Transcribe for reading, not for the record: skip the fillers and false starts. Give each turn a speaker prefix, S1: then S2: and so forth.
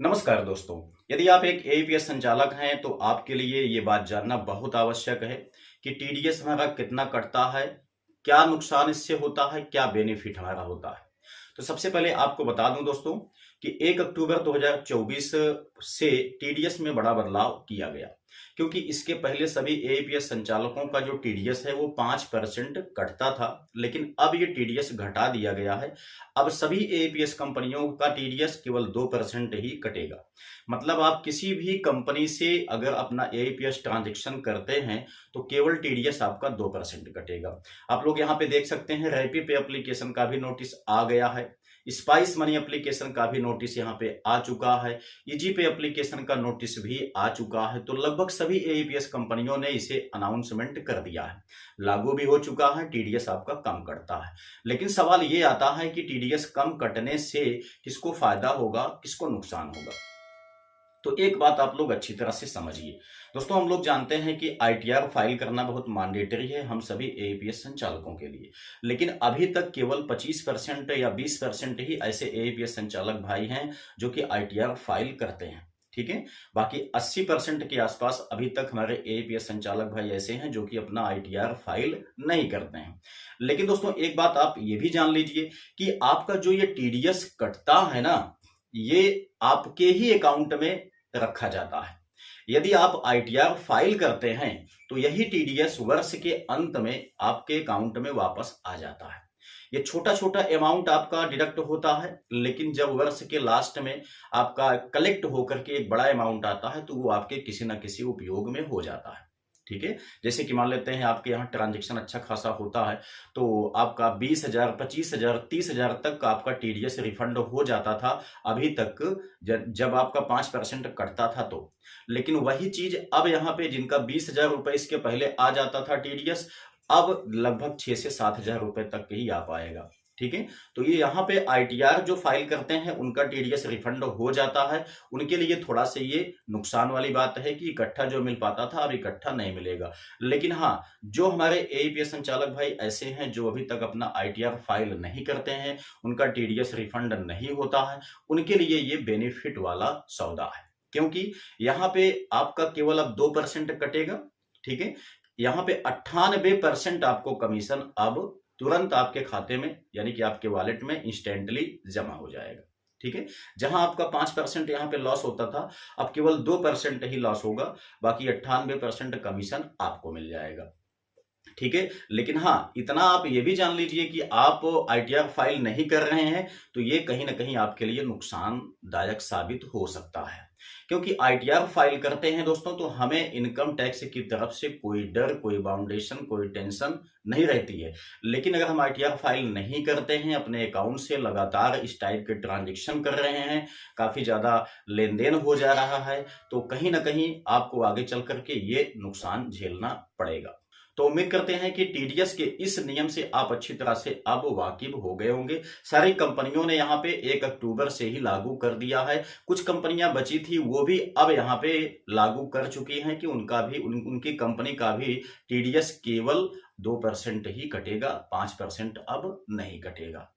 S1: नमस्कार दोस्तों। यदि आप एक एईपीएस संचालक हैं तो आपके लिए ये बात जानना बहुत आवश्यक है कि टीडीएस हमारा कितना कटता है, क्या नुकसान इससे होता है, क्या बेनिफिट हमारा होता है। तो सबसे पहले आपको बता दूं दोस्तों कि 1 अक्टूबर 2024 से टीडीएस में बड़ा बदलाव किया गया, क्योंकि इसके पहले सभी एईपीएस संचालकों का जो टीडीएस है वो 5% कटता था, लेकिन अब ये टीडीएस घटा दिया गया है। अब सभी एईपीएस कंपनियों का टीडीएस केवल 2% ही कटेगा। मतलब आप किसी भी कंपनी से अगर अपना एईपीएस ट्रांजैक्शन करते हैं तो केवल टीडीएस आपका 2% कटेगा। आप लोग यहाँ पे देख सकते हैं रैपी पे एप्लीकेशन का भी नोटिस आ गया है, स्पाइस मनी एप्लीकेशन का भी नोटिस यहाँ पे आ चुका है, इजी पे एप्लीकेशन का नोटिस भी आ चुका है। तो लगभग सभी एईपीएस कंपनियों ने इसे अनाउंसमेंट कर दिया है, लागू भी हो चुका है, टीडीएस आपका कम कटता है। लेकिन सवाल ये आता है कि टीडीएस कम कटने से किसको फायदा होगा, किसको नुकसान होगा। तो एक बात आप लोग अच्छी तरह से समझिए दोस्तों, हम लोग जानते हैं कि आईटीआर फाइल करना बहुत मैंडेटरी है हम सभी एईपीएस संचालकों के लिए, लेकिन अभी तक केवल 25% या 20% ही ऐसे एईपीएस संचालक भाई हैं जो कि आईटीआर फाइल करते हैं। ठीक है, बाकी 80% के आसपास अभी तक हमारे एईपीएस संचालक भाई ऐसे हैं जो कि अपना आईटीआर फाइल नहीं करते हैं। लेकिन दोस्तों एक बात आप ये भी जान लीजिए कि आपका जो ये टीडीएस कटता है ना, ये आपके ही अकाउंट में रखा जाता है। यदि आप आईटीआर फाइल करते हैं तो यही टीडीएस वर्ष के अंत में आपके अकाउंट में वापस आ जाता है। ये छोटा छोटा अमाउंट आपका डिडक्ट होता है, लेकिन जब वर्ष के लास्ट में आपका कलेक्ट होकर के एक बड़ा अमाउंट आता है तो वो आपके किसी ना किसी उपयोग में हो जाता है। ठीक है, जैसे कि मान लेते हैं आपके यहाँ ट्रांजैक्शन अच्छा खासा होता है तो आपका 20,000, 25,000, 30,000 तक का आपका टीडीएस रिफंड हो जाता था अभी तक, जब आपका 5% कटता था तो। लेकिन वही चीज अब यहाँ पे जिनका 20,000 रुपए इसके पहले आ जाता था टीडीएस, अब लगभग 6 से 7,000 रुपए तक ही आ पाएगा। ठीक है, तो ये यहाँ पे आईटीआर जो फाइल करते हैं उनका टीडीएस रिफंड हो जाता है। उनके लिए थोड़ा सा ये नुकसान वाली बात है कि इकट्ठा जो मिल पाता था अब इकट्ठा नहीं मिलेगा। लेकिन हाँ, जो हमारे एईपीएस संचालक भाई ऐसे हैं जो अभी तक अपना आईटीआर फाइल नहीं करते हैं, उनका टीडीएस रिफंड नहीं होता है, उनके लिए ये बेनिफिट वाला सौदा है, क्योंकि यहाँ पे आपका केवल अब 2% कटेगा। ठीक है, यहाँ पे 98% आपको कमीशन अब तुरंत आपके खाते में यानी कि आपके वॉलेट में इंस्टेंटली जमा हो जाएगा। ठीक है, जहां आपका 5% यहाँ पे लॉस होता था अब केवल 2% ही लॉस होगा, बाकी 98% कमीशन आपको मिल जाएगा। ठीक है, लेकिन हाँ इतना आप ये भी जान लीजिए कि आप आईटीआर फाइल नहीं कर रहे हैं तो ये कहीं ना कहीं आपके लिए नुकसानदायक साबित हो सकता है, क्योंकि आईटीआर फाइल करते हैं दोस्तों तो हमें इनकम टैक्स की तरफ से कोई डर, कोई बाउंडेशन, कोई टेंशन नहीं रहती है। लेकिन अगर हम आईटीआर फाइल नहीं करते हैं, अपने अकाउंट से लगातार इस टाइप के ट्रांजेक्शन कर रहे हैं, काफी ज्यादा लेन देन हो जा रहा है, तो कहीं ना कहीं आपको आगे चल करके ये नुकसान झेलना पड़ेगा। तो उम्मीद करते हैं कि टीडीएस के इस नियम से आप अच्छी तरह से अब वाकिफ हो गए होंगे। सारी कंपनियों ने यहाँ पे 1 अक्टूबर से ही लागू कर दिया है। कुछ कंपनियां बची थी वो भी अब यहाँ पे लागू कर चुकी हैं कि उनकी कंपनी का भी टीडीएस केवल 2% ही कटेगा, 5% अब नहीं कटेगा।